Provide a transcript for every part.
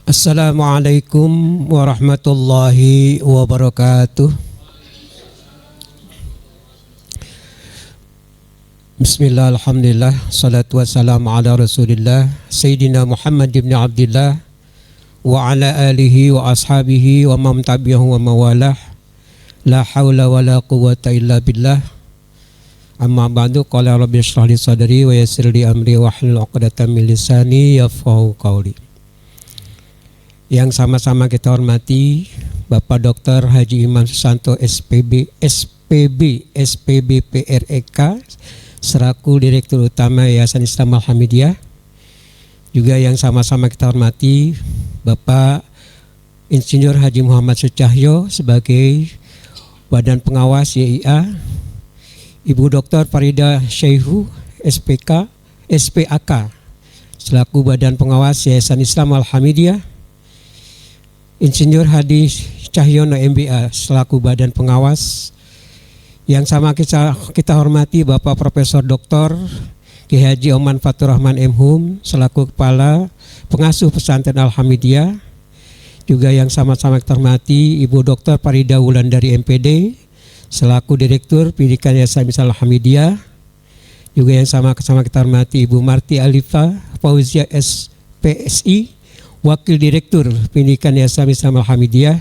Assalamualaikum warahmatullahi wabarakatuh. Bismillah, alhamdulillah, salatu wassalamu ala rasulillah Sayyidina Muhammad ibn Abdillah wa ala alihi wa ashabihi wa man tabi'ahu wa mawalah. La hawla wa la quwwata illa billah. Amma ba'du, qala rabbi shrah li sadri wa yassir li amri wa hlul 'uqdatam min lisani yafqahu qawli. Yang sama-sama kita hormati Bapak Dr. Haji Imam Susanto SPB PREK selaku Direktur Utama Yayasan Islam Al-Hamidiyah. Juga yang sama-sama kita hormati Bapak Insinyur Haji Muhammad Sucahyo sebagai Badan Pengawas YIA, Ibu Dr. Farida Syaihu SPAK selaku Badan Pengawas Yayasan Islam Al-Hamidiyah, Insinyur Hadi Cahyono MBA selaku Badan Pengawas. Yang sama kita hormati Bapak Profesor Dr. Ki Haji Oman Fatur Rahman M.Hum selaku Kepala Pengasuh Pesantren Al-Hamidiyah. Juga yang sama-sama kita hormati Ibu Dr. Farida Wulandari MPD selaku Direktur Pendidikan Yayasan Islam Al-Hamidiyah. Juga yang sama-sama kita hormati Ibu Marti Alifa Fauzia SPSI, Wakil Direktur Pendidikan Yayasan Islam Al-Hamidiyah.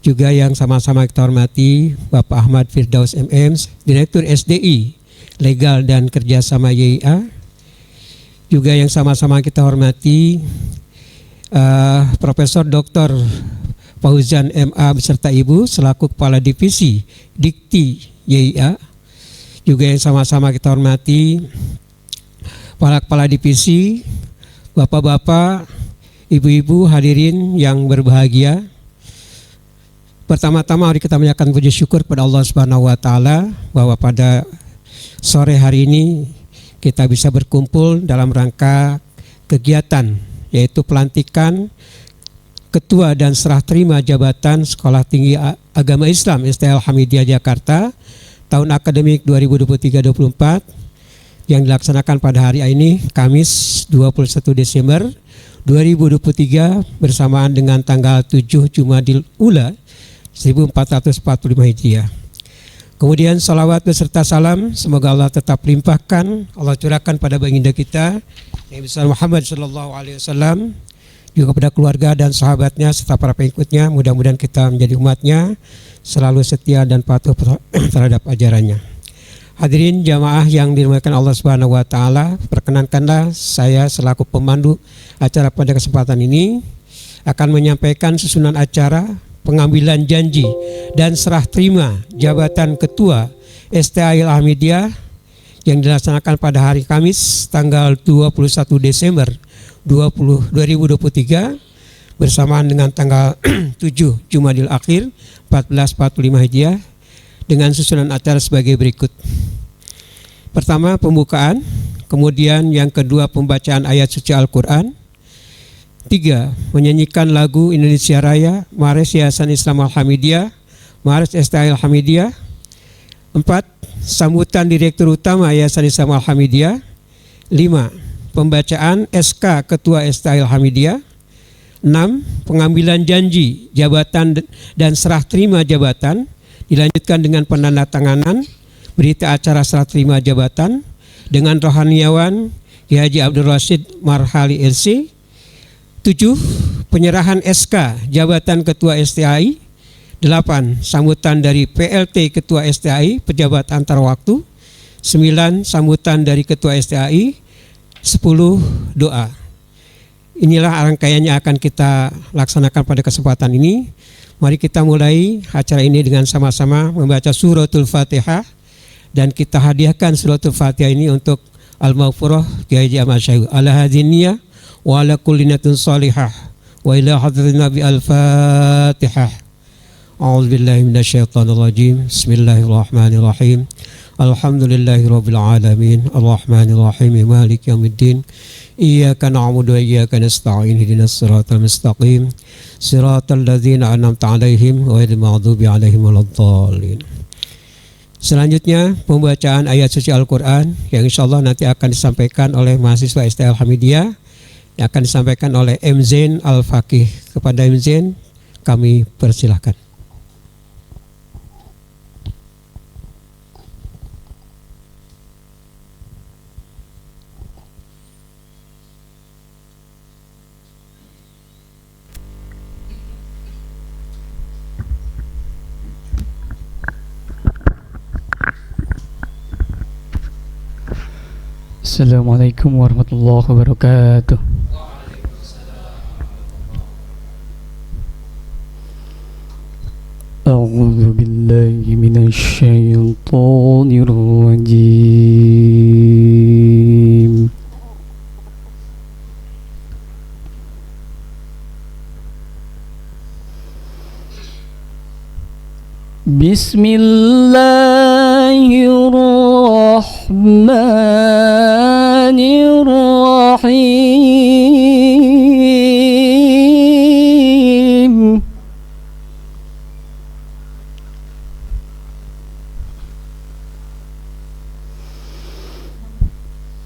Juga yang sama-sama kita hormati Bapak Ahmad Firdaus MM, Direktur SDI Legal dan Kerjasama YIA. Juga yang sama-sama kita hormati Profesor Dr. Fauzan MA beserta Ibu selaku Kepala Divisi Dikti YIA. Juga yang sama-sama kita hormati para Kepala Divisi, Bapak-bapak, Ibu-ibu hadirin yang berbahagia. Pertama-tama mari kita menyampaikan puji syukur kepada Allah Subhanahu wa taala bahwa pada sore hari ini kita bisa berkumpul dalam rangka kegiatan yaitu pelantikan Ketua dan Serah Terima Jabatan Sekolah Tinggi Agama Islam STI Al-Hamidiyah Jakarta tahun akademik 2023-24 yang dilaksanakan pada hari ini Kamis 21 Desember 2023 bersamaan dengan tanggal 7 Jumadil Ula 1445 Hijriah. Kemudian salawat beserta salam semoga Allah tetap limpahkan, Allah curahkan pada baginda kita Nabi Muhammad sallallahu alaihi wasallam, juga kepada keluarga dan sahabatnya serta para pengikutnya. Mudah-mudahan kita menjadi umatnya selalu setia dan patuh terhadap ajarannya. Hadirin jamaah yang dimuliakan Allah Subhanahu wa taala, perkenankanlah saya selaku pemandu acara pada kesempatan ini akan menyampaikan susunan acara pengambilan janji dan serah terima jabatan Ketua STI Al-Hamidiyah yang dilaksanakan pada hari Kamis tanggal 21 Desember 2023 bersamaan dengan tanggal 7 Jumadil Akhir 1445 Hijriah dengan susunan acara sebagai berikut. Pertama, pembukaan, kemudian yang kedua pembacaan ayat suci Al-Quran, 3, menyanyikan lagu Indonesia Raya Mares Yayasan Islam Al-Hamidiyah, Mares STI Al-Hamidiyah, 4, sambutan Direktur Utama Yayasan Islam Al-Hamidiyah, 5, pembacaan SK Ketua STI Al-Hamidiyah, 6, pengambilan janji jabatan dan serah terima jabatan dilanjutkan dengan penandatanganan berita acara serah terima jabatan dengan rohaniawan Ki Haji Abdul Rashid Marhali LC. 7, penyerahan SK jabatan Ketua STI. 8, sambutan dari PLT Ketua STI pejabat antar waktu. 9, sambutan dari Ketua STI. 10, doa. Inilah rangkaiannya akan kita laksanakan pada kesempatan ini. Mari kita mulai acara ini dengan sama-sama membaca suratul Fatihah dan kita hadiahkan suratul Fatihah ini untuk Al-Maghfurah Ki Haji Ahmad Syaihu ala hadiniyah wa ala kulli niyatin salihah wa ila hadratin Nabi Al-Fatihah. A'udzubillahi minasyaitonir rajim. Bismillahirrahmanirrahim. Alhamdulillahirabbil alamin. Arrahmanir rahim. Maliki yaumiddin. Iyyaka na'budu wa iyyaka nasta'in. Ihdinas siratal mustaqim. Siratal ladzina an'amta 'alaihim ghairil maghdubi 'alaihim waladdallin. Selanjutnya pembacaan ayat suci Al-Quran yang insya Allah nanti akan disampaikan oleh mahasiswa STI Al-Hamidiyah yang akan disampaikan oleh M. Zain Al-Faqih. Kepada M. Zain kami persilahkan. Assalamualaikum warahmatullahi wabarakatuh. A'udzu billahi minasy syaithanir rajim. Bismillahirrahmanirrahim.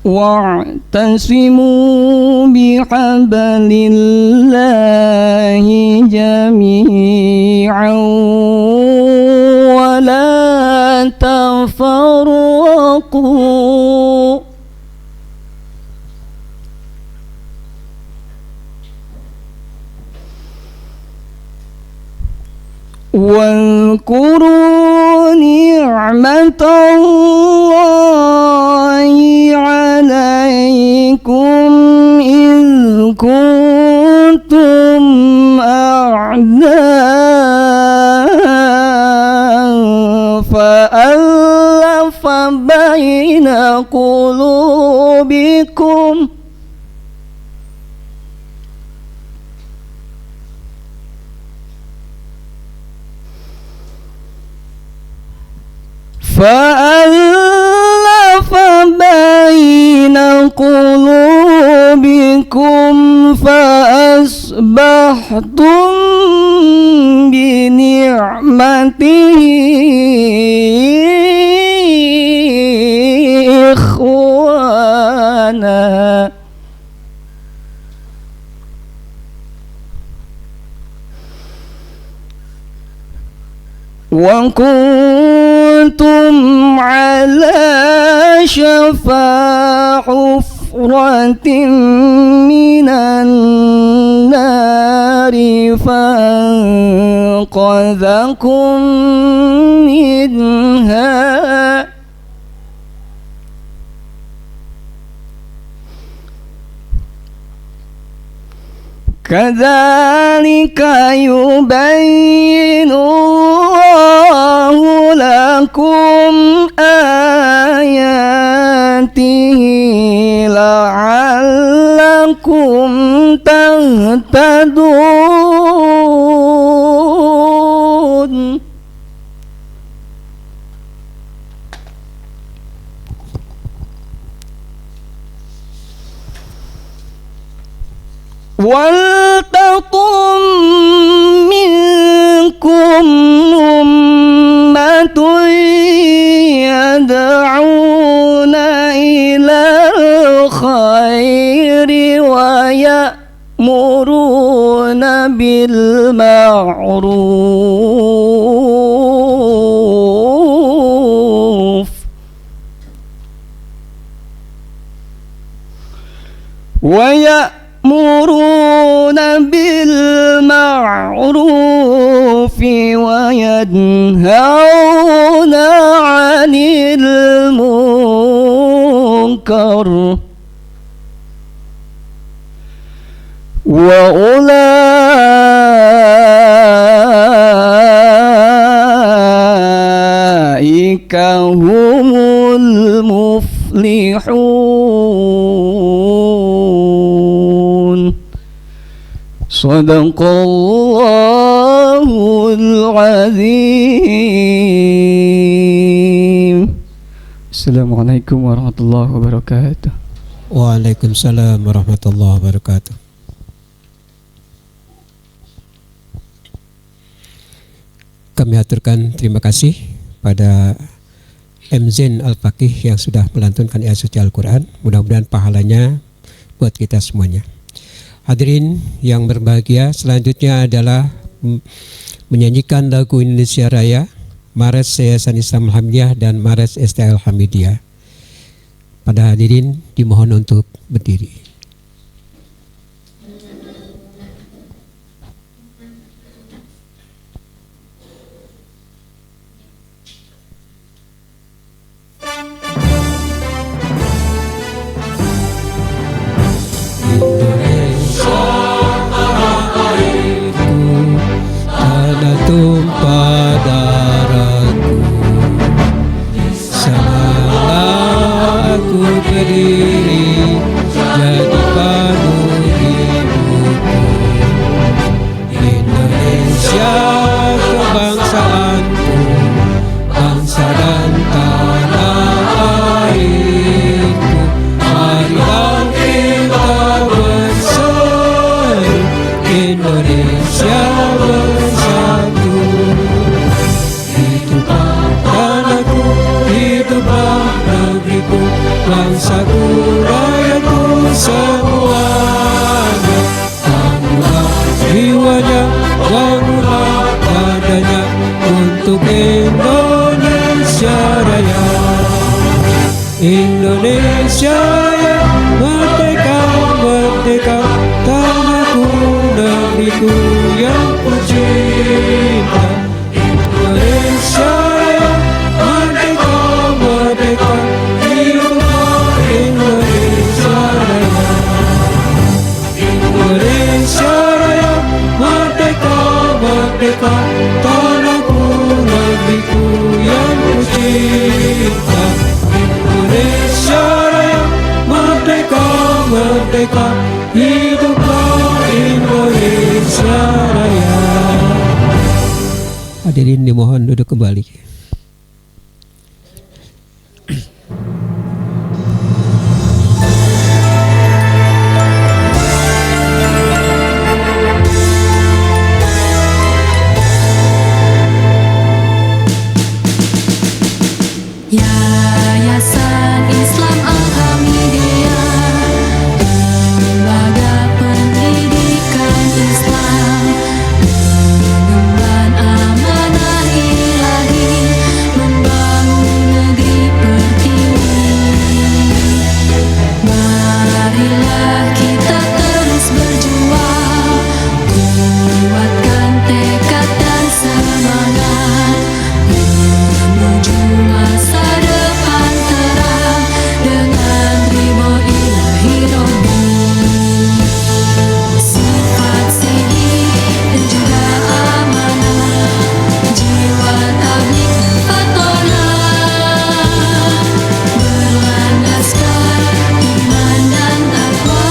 Wa'tasimu bihablillahi jami'an wa la tafarraqu. واذكروا نعمة الله عليكم إذ كنتم أعداء فألف بين قلوبكم فأصبحتم بنعمته إخوانا وكنتم على شفا حفرة من النار فأنقذكم منها كذلك يبين الله لكم آياته لعلكم تهتدون. ولتكن منكم أمة يدعون إلى الخير ويأمرون بالمعروف يأمرون بالمعروف وينهون عن المنكر وأولئك هم المفلحون. Sadaqallahul azim. Assalamualaikum warahmatullahi wabarakatuh. Waalaikumsalam warahmatullahi wabarakatuh. Kami aturkan terima kasih pada M. Zain Al-Faqih yang sudah melantunkan ayat suci Al-Quran. Mudah-mudahan pahalanya buat kita semuanya. Hadirin yang berbahagia, selanjutnya adalah menyanyikan lagu Indonesia Raya, Mares Yayasan Islam Alhamdiyah dan Mares STL Hamidiyah. Pada hadirin dimohon untuk berdiri. Tumpah darahku, sanalah aku berdiri, jadi paduan hidupku. Indonesia kebangsaanku, bangsa dan tanah airku. Marilah kita bersatu, Indonesia bersatu. Hiduplah tanahku, hiduplah negeriku, bangsaku, rakyatku semuanya. Bangunlah jiwanya, bangunlah badannya untuk Indonesia Raya. Indonesia Raya, merdeka, merdeka, tanahku, negeriku yang kucinta. Indonesia Raya, merdeka, merdeka, hiduplah Indonesia Raya. Indonesia Raya, merdeka, merdeka, tanahku, negeriku yang kucinta. Indonesia Raya, merdeka, merdeka, hiduplah Indonesia Raya. Hadirin dimohon duduk kembali. Yayasan Islam Al-Hamidiyah, lembaga pendidikan Islam, mengemban amanah ilahi, membangun negeri pertiwi. Marilah kita terus berjuang, kuatkan tekad dan semangat menuju masa depan terang dengan ridho ilahi Rabbi. Sifat siddiq dan juga amanah, jiwa tabligh dan fatolah, berlandaskan iman dan takwa,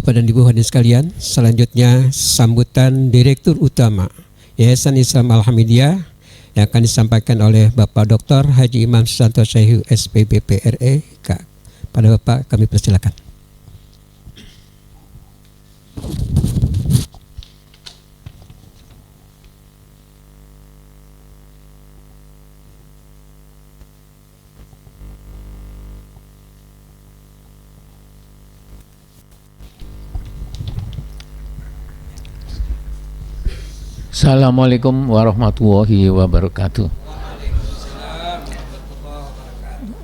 Bapak dan Ibu hadirin sekalian, selanjutnya sambutan Direktur Utama Yayasan Islam Al-Hamidiyah yang akan disampaikan oleh Bapak Dr. Haji Imam Susanto Syaihu SPBP RE. Pada Bapak kami persilakan. Assalamualaikum warahmatullahi wabarakatuh.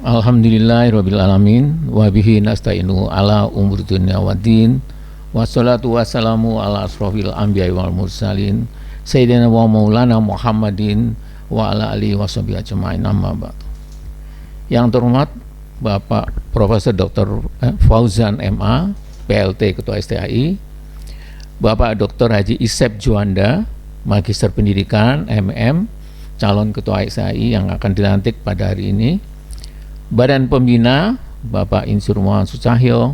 Alhamdulillahirabbil alamin wa bihi nasta'inu ala umuri dunya waddin. Wassalatu wassalamu ala asrofil anbiya'i wal mursalin sayyidina wa maulana Muhammadin wa ala alihi washabihi ajmain, amma ba'd. Yang terhormat Bapak Profesor Dr. Fauzan MA, PLT Ketua STAI, Bapak Dr. Haji Isep Juanda, Magister Pendidikan MM, calon Ketua STAI yang akan dilantik pada hari ini, Badan Pembina Bapak Insur Muhammad Sucahyo,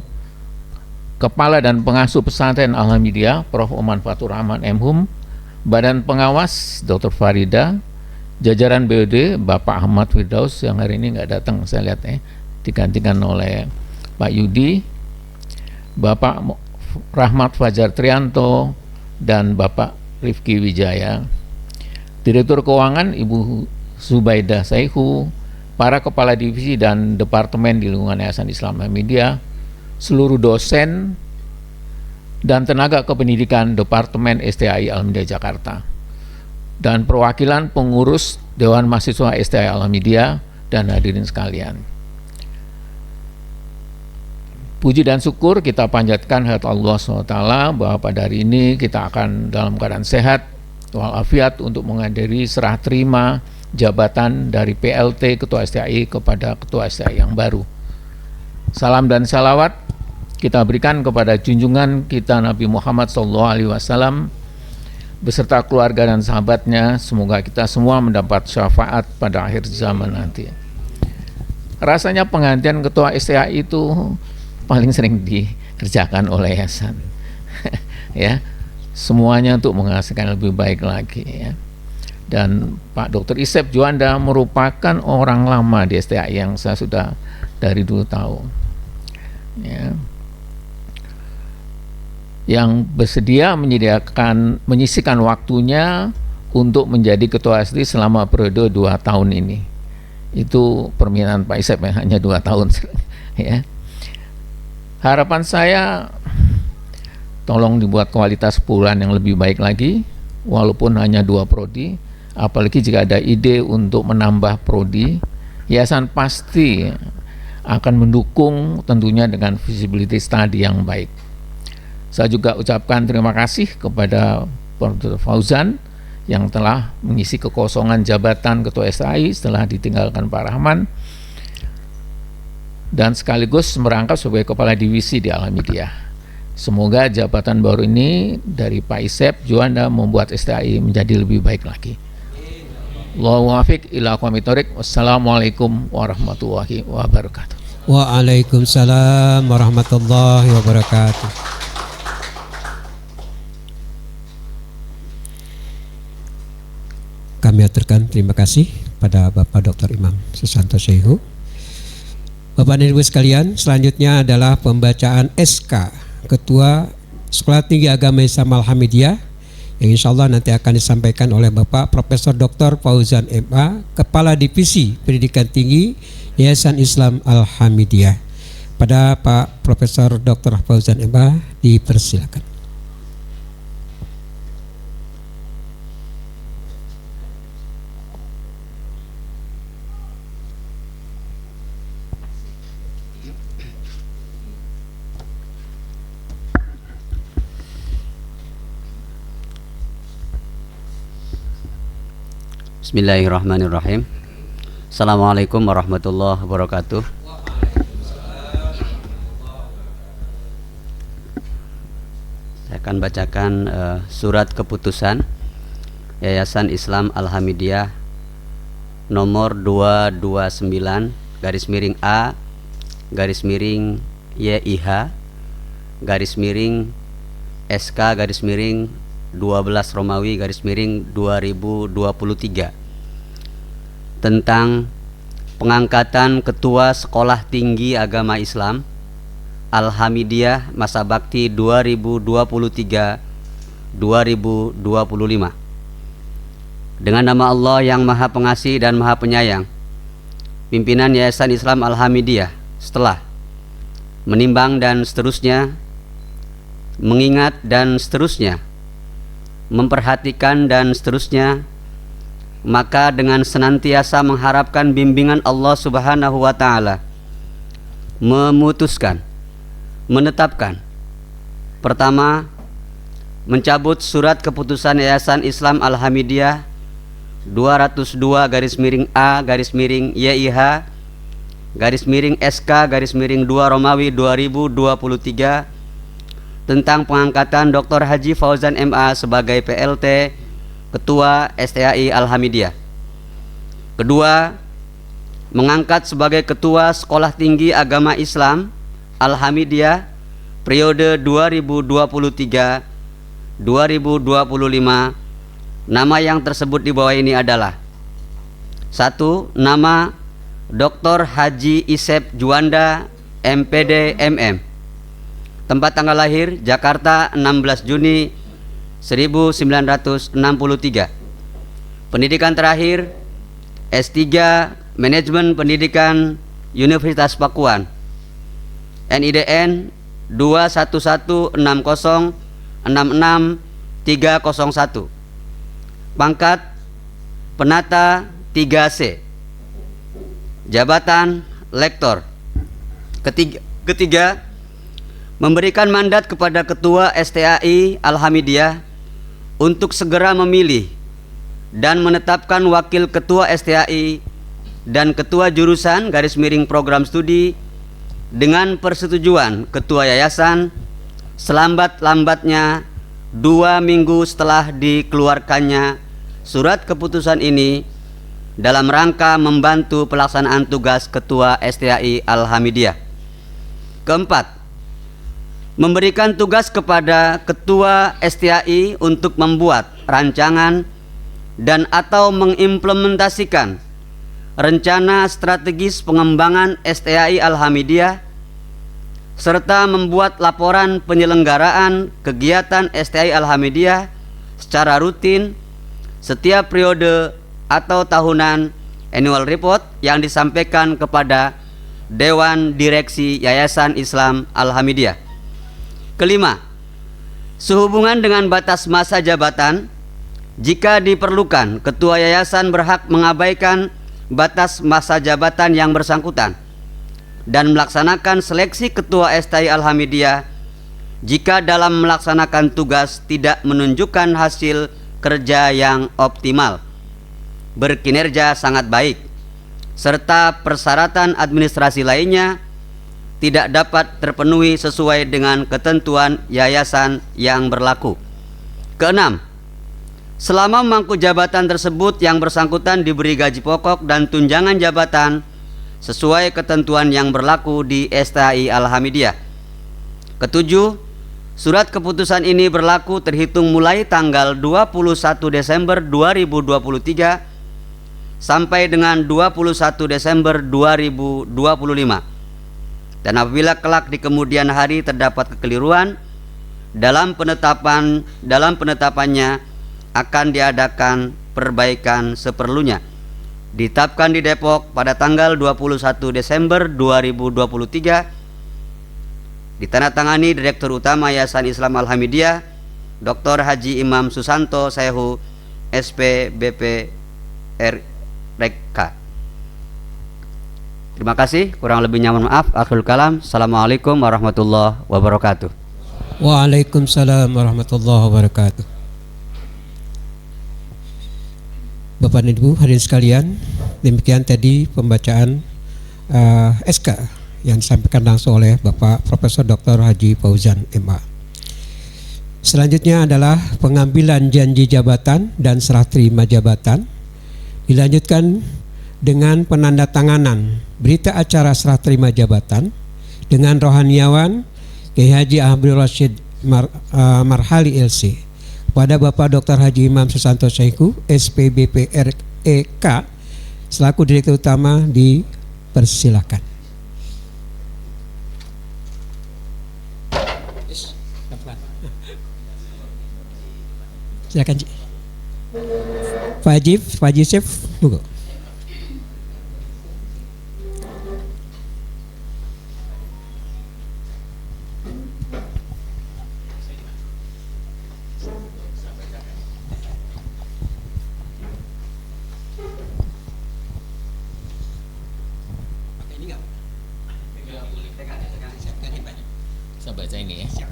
Kepala dan Pengasuh Pesantren Al-Hamidiyah Prof. Oman Fatur Rahman M.Hum, Badan Pengawas Dr. Farida, jajaran BOD Bapak Ahmad Firdaus yang hari ini nggak datang, saya lihat digantikan oleh Pak Yudi, Bapak Rahmat Fajar Trianto, dan Bapak Rifki Wijaya, Direktur Keuangan Ibu Zubaidah Saihu, para Kepala Divisi dan Departemen di lingkungan Yayasan Islam Al-Hamidiyah, seluruh dosen dan tenaga kependidikan Departemen STAI Al-Hamidiyah Jakarta, dan perwakilan pengurus Dewan Mahasiswa STAI Al-Hamidiyah dan hadirin sekalian. Puji dan syukur kita panjatkan hadirat Allah SWT bahwa pada hari ini kita akan dalam keadaan sehat walafiat untuk menghadiri serah terima jabatan dari PLT Ketua STAI kepada Ketua STAI yang baru. Salam dan salawat kita berikan kepada junjungan kita Nabi Muhammad SAW beserta keluarga dan sahabatnya. Semoga kita semua mendapat syafaat pada akhir zaman nanti. Rasanya penggantian Ketua STAI itu paling sering dikerjakan oleh yayasan ya, semuanya untuk menghasilkan lebih baik lagi ya. Dan Pak Dr. Isep Juanda merupakan orang lama di STAI yang saya sudah dari dulu tahu ya, yang bersedia menyisikan waktunya untuk menjadi Ketua STAI selama periode 2 tahun ini. Itu permintaan Pak Isep ya, hanya 2 tahun ya. Harapan saya tolong dibuat kualitas puluhan yang lebih baik lagi, walaupun hanya 2 prodi, apalagi jika ada ide untuk menambah prodi, yayasan pasti akan mendukung tentunya dengan visibility study yang baik. Saya juga ucapkan terima kasih kepada Dr. Fauzan yang telah mengisi kekosongan jabatan Ketua STAI setelah ditinggalkan Pak Rahman, dan sekaligus merangkap sebagai Kepala Divisi di Al-Hamidiyah. Semoga jabatan baru ini dari Pak Isep Juanda membuat STAI menjadi lebih baik lagi. Allahu muwaffiq ila aqwamit thoriq. Wassalamualaikum warahmatullahi wabarakatuh. Waalaikumsalam warahmatullahi wabarakatuh. Kami aturkan terima kasih pada Bapak Dr. Imam Susanto Syaihu. Bapak dan Ibu sekalian, selanjutnya adalah pembacaan SK Ketua Sekolah Tinggi Agama Islam Al-Hamidiyah yang insya Allah nanti akan disampaikan oleh Bapak Profesor Dr. Fauzan MA, Kepala Divisi Pendidikan Tinggi Yayasan Islam Al-Hamidiyah. Pada Pak Profesor Dr. Fauzan MA dipersilakan. Bismillahirrahmanirrahim. Assalamualaikum warahmatullahi wabarakatuh. Saya akan bacakan surat keputusan Yayasan Islam Al-Hamidiyah nomor 229 /A /YIH garis miring SK garis miring 12 Romawi garis miring 2023 tentang pengangkatan Ketua Sekolah Tinggi Agama Islam Al-Hamidiyah Masa Bakti 2023-2025 dengan nama Allah yang Maha Pengasih dan Maha Penyayang. Pimpinan Yayasan Islam Al-Hamidiyah setelah menimbang dan seterusnya, mengingat dan seterusnya, memperhatikan dan seterusnya, maka dengan senantiasa mengharapkan bimbingan Allah Subhanahu wa Ta'ala, memutuskan, menetapkan, pertama, mencabut surat keputusan Yayasan Islam Al-Hamidiyah 202-A garis miring YIH garis miring SK garis miring 2 Romawi 2023 tentang pengangkatan Dr. Haji Fauzan MA sebagai PLT Ketua STAI Al-Hamidiyah. Kedua, mengangkat sebagai Ketua Sekolah Tinggi Agama Islam Al-Hamidiyah periode 2023-2025. Nama yang tersebut di bawah ini adalah: 1. Nama Dr. Haji Isep Juanda MPD MM. Tempat tanggal lahir Jakarta 16 Juni 1963. Pendidikan terakhir S3 Manajemen Pendidikan Universitas Pakuan. NIDN 2116066 Pangkat Penata 3C. Jabatan Lektor. Ketiga, memberikan mandat kepada Ketua STAI Al-Hamidiyah untuk segera memilih dan menetapkan Wakil Ketua STAI dan Ketua Jurusan garis miring program studi dengan persetujuan Ketua Yayasan selambat-lambatnya 2 minggu setelah dikeluarkannya surat keputusan ini dalam rangka membantu pelaksanaan tugas Ketua STAI Al-Hamidiyah. Keempat, memberikan tugas kepada Ketua STAI untuk membuat rancangan dan atau mengimplementasikan rencana strategis pengembangan STAI Al-Hamidiyah serta membuat laporan penyelenggaraan kegiatan STAI Al-Hamidiyah secara rutin setiap periode atau tahunan annual report yang disampaikan kepada Dewan Direksi Yayasan Islam Al-Hamidiyah. Kelima, sehubungan dengan batas masa jabatan, jika diperlukan, Ketua Yayasan berhak mengabaikan batas masa jabatan yang bersangkutan dan melaksanakan seleksi Ketua STAI Al-Hamidiyah jika dalam melaksanakan tugas tidak menunjukkan hasil kerja yang optimal, berkinerja sangat baik, serta persyaratan administrasi lainnya tidak dapat terpenuhi sesuai dengan ketentuan yayasan yang berlaku. Keenam, selama memangku jabatan tersebut yang bersangkutan diberi gaji pokok dan tunjangan jabatan sesuai ketentuan yang berlaku di STAI Al-Hamidiyah. Ketujuh, surat keputusan ini berlaku terhitung mulai tanggal 21 Desember 2023 sampai dengan 21 Desember 2025. Dan apabila kelak di kemudian hari terdapat kekeliruan dalam penetapannya akan diadakan perbaikan seperlunya. Ditetapkan di Depok pada tanggal 21 Desember 2023. Ditandatangani Direktur Utama Yayasan Islam Al-Hamidiyah Dr. Haji Imam Susanto Sehu SPBP RK. Terima kasih, kurang lebihnya mohon maaf. Akhirul kalam. Assalamualaikum warahmatullahi wabarakatuh. Waalaikumsalam warahmatullahi wabarakatuh. Bapak dan Ibu hadirin sekalian, demikian tadi pembacaan SK yang disampaikan langsung oleh Bapak Profesor Dr. Haji Fauzan MA. Selanjutnya adalah pengambilan janji jabatan dan serah terima jabatan. Dilanjutkan dengan penandatanganan berita acara serah terima jabatan dengan rohaniawan Kiai Haji Abdul Rashid Marhali LC. Kepada Bapak Dr. Haji Imam Susanto Saiku, SPBP REK, selaku Direktur Utama, dipersilakan. Silakan, Cik. Pak Haji Chef, monggo. Saya baca ini ya.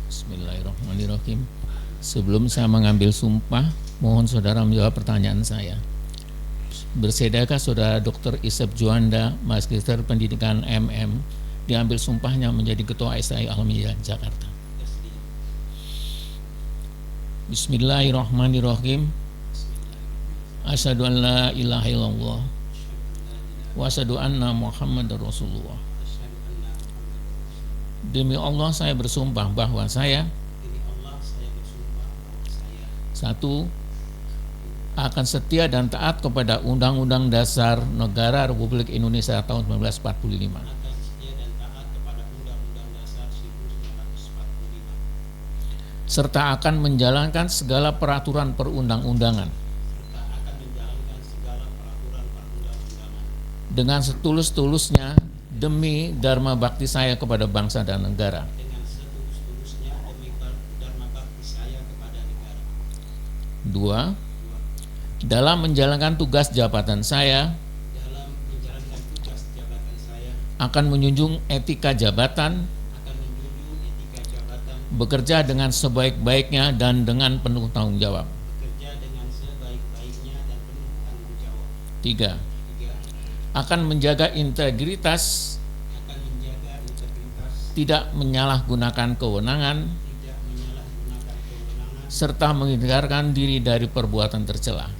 Bismillahirrahmanirrahim. Sebelum saya mengambil sumpah, mohon saudara menjawab pertanyaan saya. Bersediakah saudara Dr. Isep Juanda, Magister Pendidikan MM, diambil sumpahnya menjadi Ketua STI Alhamdulillah Jakarta? Bismillahirrahmanirrahim. Asyhadu an la ilaha illallah wa asyhadu anna Muhammadar Rasulullah. Demi Allah saya bersumpah bahwa saya satu, akan setia dan taat kepada Undang-Undang Dasar Negara Republik Indonesia tahun 1945. Serta akan menjalankan segala peraturan perundang-undangan dengan setulus-tulusnya demi dharma bakti saya kepada bangsa dan negara. Dua, dalam menjalankan tugas jabatan saya akan menjunjung etika jabatan, bekerja dengan sebaik-baiknya dan dengan penuh tanggung jawab. Tiga, akan menjaga integritas, tidak menyalahgunakan kewenangan, serta menghindarkan diri dari perbuatan tercela.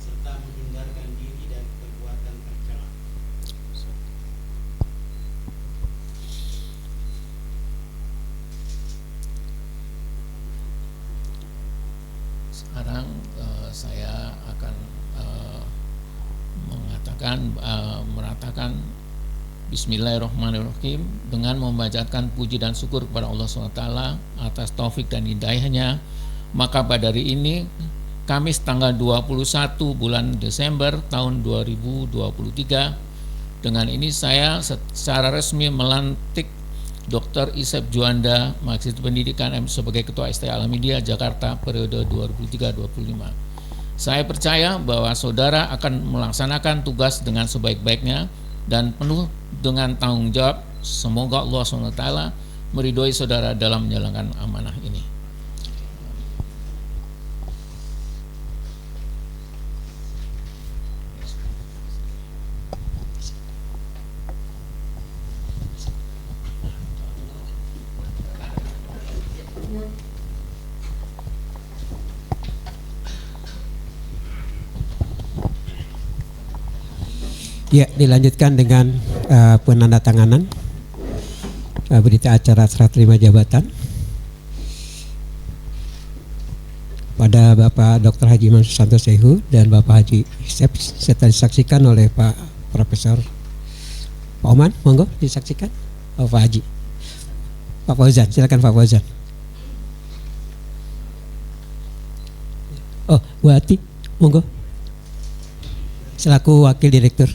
Sekarang saya akan meratakan Bismillahirrahmanirrahim dengan membacakan puji dan syukur kepada Allah SWT atas taufik dan hidayahnya. Maka pada hari ini, Kamis tanggal 21 bulan Desember tahun 2023, dengan ini saya secara resmi melantik Dr. Isep Juanda, Magister Pendidikan M sebagai Ketua STI Alhamdulillah Jakarta periode 2023-2025. Saya percaya bahwa saudara akan melaksanakan tugas dengan sebaik-baiknya dan penuh dengan tanggung jawab. Semoga Allah SWT meridhoi saudara dalam menjalankan amanah ini. Ya, dilanjutkan dengan penandatanganan berita acara serah terima jabatan pada Bapak Dr. Haji Imam Susanto Saiku dan Bapak Haji Isep, serta disaksikan oleh Pak Profesor Pak Oman. Monggo disaksikan. Pak Haji, Pak Fauzan, silakan Pak Fauzan. Oh, Bu Ati, monggo selaku Wakil Direktur.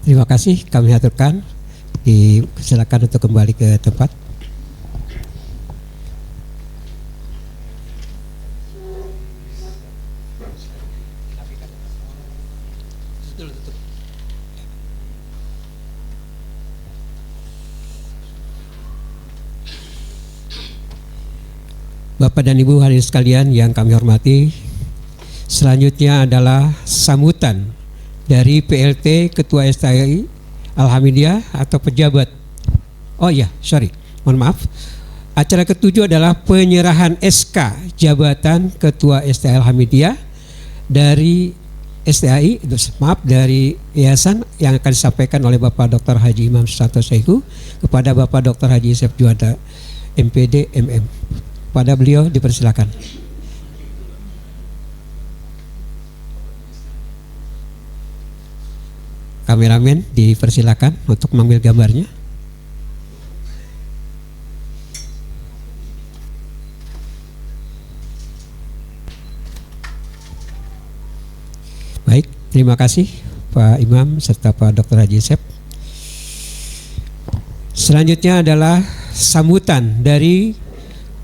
Terima kasih, kami aturkan. Silakan untuk kembali ke tempat. Bapak dan Ibu hadirin sekalian yang kami hormati, selanjutnya adalah sambutan dari PLT Ketua STAI Alhamidiyah atau pejabat. Oh iya, mohon maaf. Acara ketujuh adalah penyerahan SK jabatan Ketua STAI Alhamidiyah dari STAI, dari yayasan yang akan disampaikan oleh Bapak Dr. Haji Imam Susanto Saiku kepada Bapak Dr. Haji Yusef Juanda MPD MM. Pada beliau dipersilakan. Kameramen dipersilakan untuk mengambil gambarnya. Baik, terima kasih Pak Imam serta Pak Dr. Haji Yusef. Selanjutnya adalah sambutan dari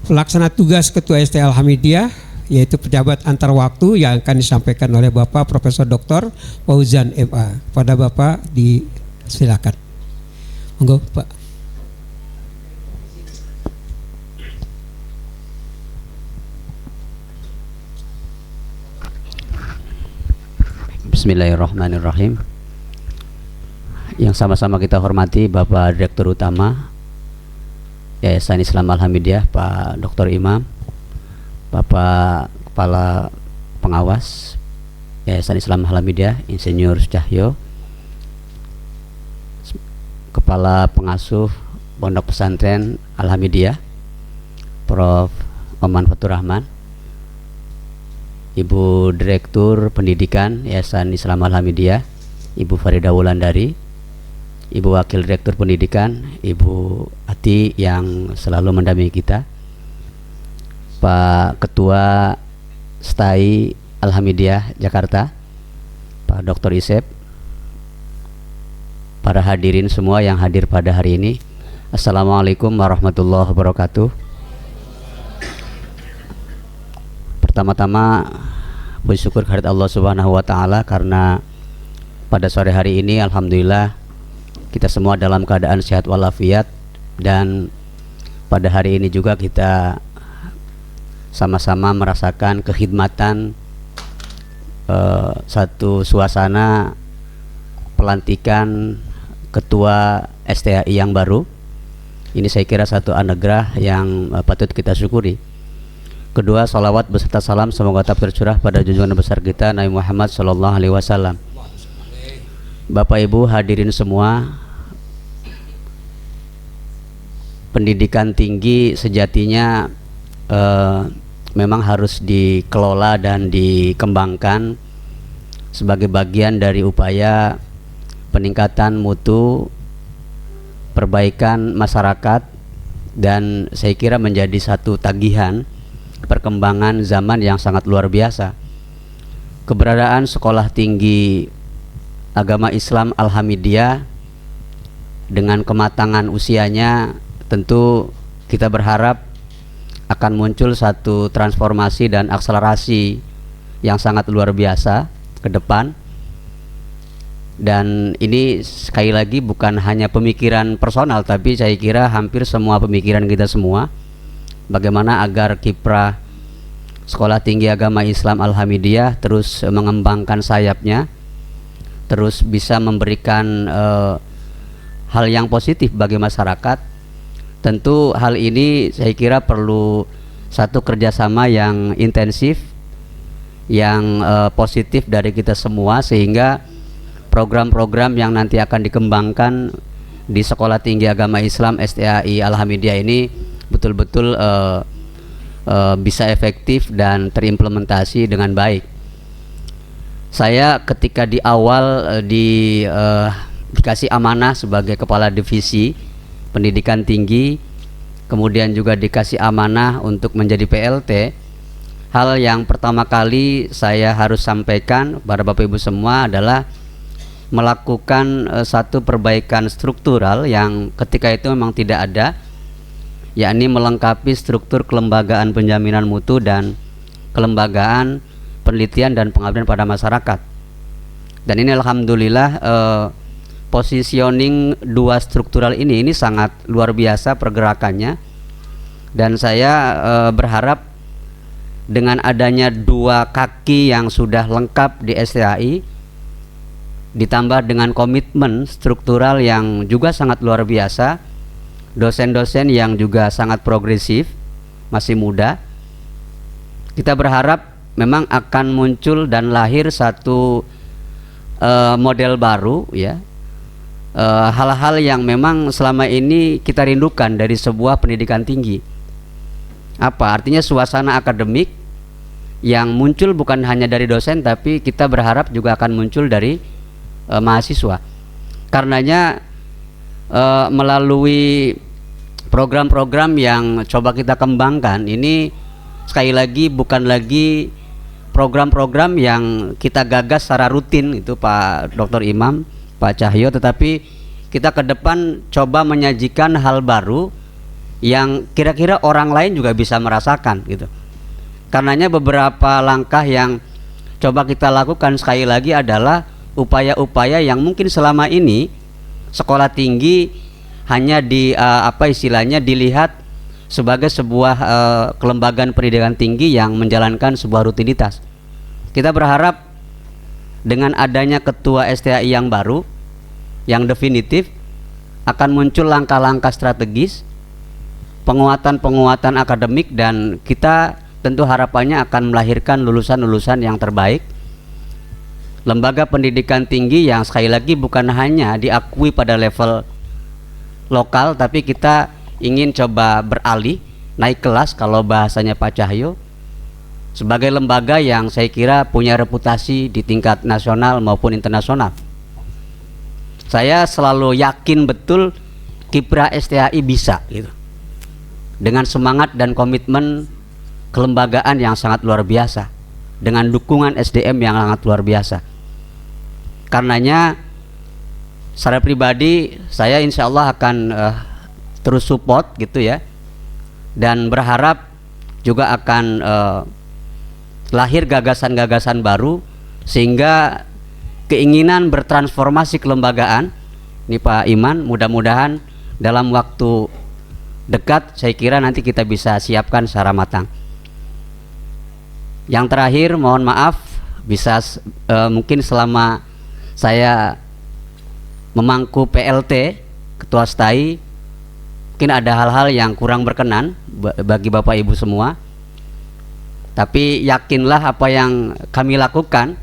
pelaksana tugas Ketua STAI Alhamidiyah, yaitu pejabat antar waktu yang akan disampaikan oleh Bapak Profesor Dr. Fauzan MA. Pada Bapak disilakan. Monggo Pak. Bismillahirrahmanirrahim. Yang sama-sama kita hormati Bapak Direktur Utama Yayasan Islam Alhamidiyah, Pak Dr. Imam, Bapak Kepala Pengawas Yayasan Islam Alhamidiyah, Insinyur Cahyo, Kepala Pengasuh Pondok Pesantren Alhamidiyah, Prof. Oman Fatur Rahman, Ibu Direktur Pendidikan Yayasan Islam Alhamidiyah, Ibu Farida Wulandari, Ibu Wakil Direktur Pendidikan, Ibu Ati yang selalu mendampingi kita, Pak Ketua STAI Alhamidiyah Jakarta, Pak Dr. Isep, para hadirin semua yang hadir pada hari ini, Assalamualaikum warahmatullahi wabarakatuh. Pertama-tama puji syukur kehadirat Allah Subhanahu wa taala karena pada sore hari ini alhamdulillah kita semua dalam keadaan sehat walafiat, dan pada hari ini juga kita sama-sama merasakan kekhidmatan satu suasana pelantikan Ketua STAI yang baru. Ini saya kira satu anugerah yang patut kita syukuri. Kedua, salawat beserta salam semoga tetap tercurah pada junjungan besar kita Nabi Muhammad SAW. Bapak Ibu hadirin semua, pendidikan tinggi sejatinya memang harus dikelola dan dikembangkan sebagai bagian dari upaya peningkatan mutu, perbaikan masyarakat, dan saya kira menjadi satu tagihan perkembangan zaman yang sangat luar biasa. Keberadaan Sekolah Tinggi Agama Islam Alhamidiyah dengan kematangan usianya, tentu kita berharap akan muncul satu transformasi dan akselerasi yang sangat luar biasa ke depan. Dan ini sekali lagi bukan hanya pemikiran personal, tapi saya kira hampir semua pemikiran kita semua, bagaimana agar kiprah Sekolah Tinggi Agama Islam Alhamidiyah terus mengembangkan sayapnya, terus bisa memberikan hal yang positif bagi masyarakat. Tentu hal ini saya kira perlu satu kerjasama yang intensif, yang positif dari kita semua, sehingga program-program yang nanti akan dikembangkan di Sekolah Tinggi Agama Islam STAI Alhamidiyah ini betul-betul bisa efektif dan terimplementasi dengan baik. Saya ketika di awal dikasih amanah sebagai Kepala Divisi Pendidikan Tinggi, kemudian juga dikasih amanah untuk menjadi PLT, hal yang pertama kali saya harus sampaikan pada Bapak Ibu semua adalah melakukan satu perbaikan struktural yang ketika itu memang tidak ada, yakni melengkapi struktur kelembagaan penjaminan mutu dan kelembagaan penelitian dan pengabdian pada masyarakat. Dan ini alhamdulillah positioning dua struktural ini sangat luar biasa pergerakannya, dan saya berharap dengan adanya dua kaki yang sudah lengkap di STAI ditambah dengan komitmen struktural yang juga sangat luar biasa, dosen-dosen yang juga sangat progresif, masih muda, kita berharap memang akan muncul dan lahir satu model baru, ya, hal-hal yang memang selama ini kita rindukan dari sebuah pendidikan tinggi. Apa artinya? Suasana akademik yang muncul bukan hanya dari dosen, tapi kita berharap juga akan muncul dari mahasiswa. Karenanya melalui program-program yang coba kita kembangkan ini, sekali lagi bukan lagi program-program yang kita gagas secara rutin itu Pak Dr. Imam, Pak Cahyo, tetapi kita ke depan coba menyajikan hal baru yang kira-kira orang lain juga bisa merasakan gitu. Karenanya beberapa langkah yang coba kita lakukan sekali lagi adalah upaya-upaya yang mungkin selama ini sekolah tinggi hanya dilihat sebagai sebuah kelembagaan pendidikan tinggi yang menjalankan sebuah rutinitas. Kita berharap dengan adanya ketua STAI yang baru, yang definitif, akan muncul langkah-langkah strategis, penguatan akademik, dan kita tentu harapannya akan melahirkan lulusan-lulusan yang terbaik, lembaga pendidikan tinggi yang sekali lagi bukan hanya diakui pada level lokal, tapi kita ingin coba beralih, naik kelas kalau bahasanya Pak Cahyo, sebagai lembaga yang saya kira punya reputasi di tingkat nasional maupun internasional. Saya selalu yakin betul kiprah STAI bisa gitu, dengan semangat dan komitmen kelembagaan yang sangat luar biasa, dengan dukungan SDM yang sangat luar biasa. Karenanya secara pribadi saya insya Allah akan terus support gitu ya, dan berharap juga akan lahir gagasan-gagasan baru sehingga keinginan bertransformasi kelembagaan ini Pak Iman, mudah-mudahan dalam waktu dekat saya kira nanti kita bisa siapkan secara matang. Yang terakhir, mohon maaf bisa mungkin selama saya memangku PLT Ketua STAI mungkin ada hal-hal yang kurang berkenan bagi Bapak Ibu semua, tapi yakinlah apa yang kami lakukan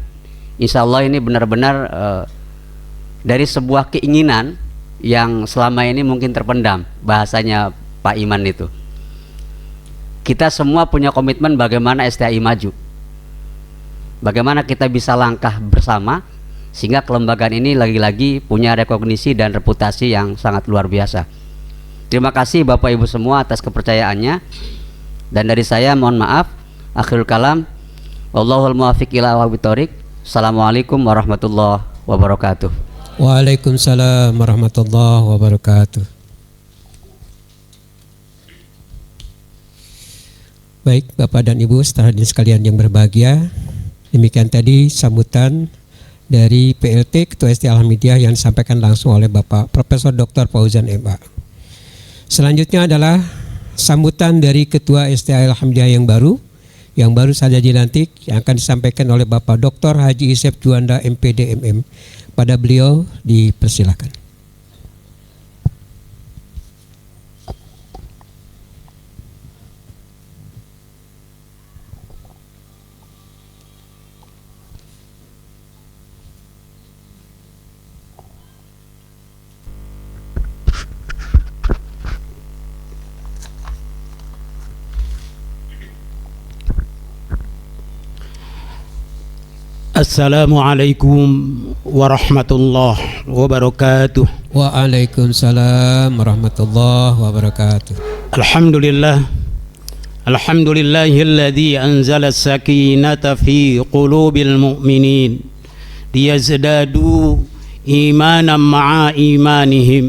insya Allah ini benar-benar dari sebuah keinginan yang selama ini mungkin terpendam, bahasanya Pak Iman itu. Kita semua punya komitmen bagaimana STAI maju, bagaimana kita bisa langkah bersama sehingga kelembagaan ini lagi-lagi punya rekognisi dan reputasi yang sangat luar biasa. Terima kasih Bapak Ibu semua atas kepercayaannya, dan dari saya mohon maaf. Akhirul kalam, wallahul muwaffiq ila aqwamit thoriq. Assalamualaikum warahmatullahi wabarakatuh. Waalaikumsalam warahmatullahi wabarakatuh. Baik Bapak dan Ibu saudara sekalian yang berbahagia, demikian tadi sambutan dari PLT Ketua STAI Alhamidiyah yang disampaikan langsung oleh Bapak Profesor Dr. Fauzan MA. Selanjutnya adalah sambutan dari Ketua STAI Alhamidiyah yang baru saja dilantik, yang akan disampaikan oleh Bapak Dr. Haji Isep Juanda MPD MM. Pada beliau dipersilakan. Assalamualaikum warahmatullahi wabarakatuh. Waalaikumsalam warahmatullahi wabarakatuh. Alhamdulillah, alhamdulillahilladzi anzala as-sakinata fi qulubil mu'minin liyazdadu إيمانا مع إيمانهم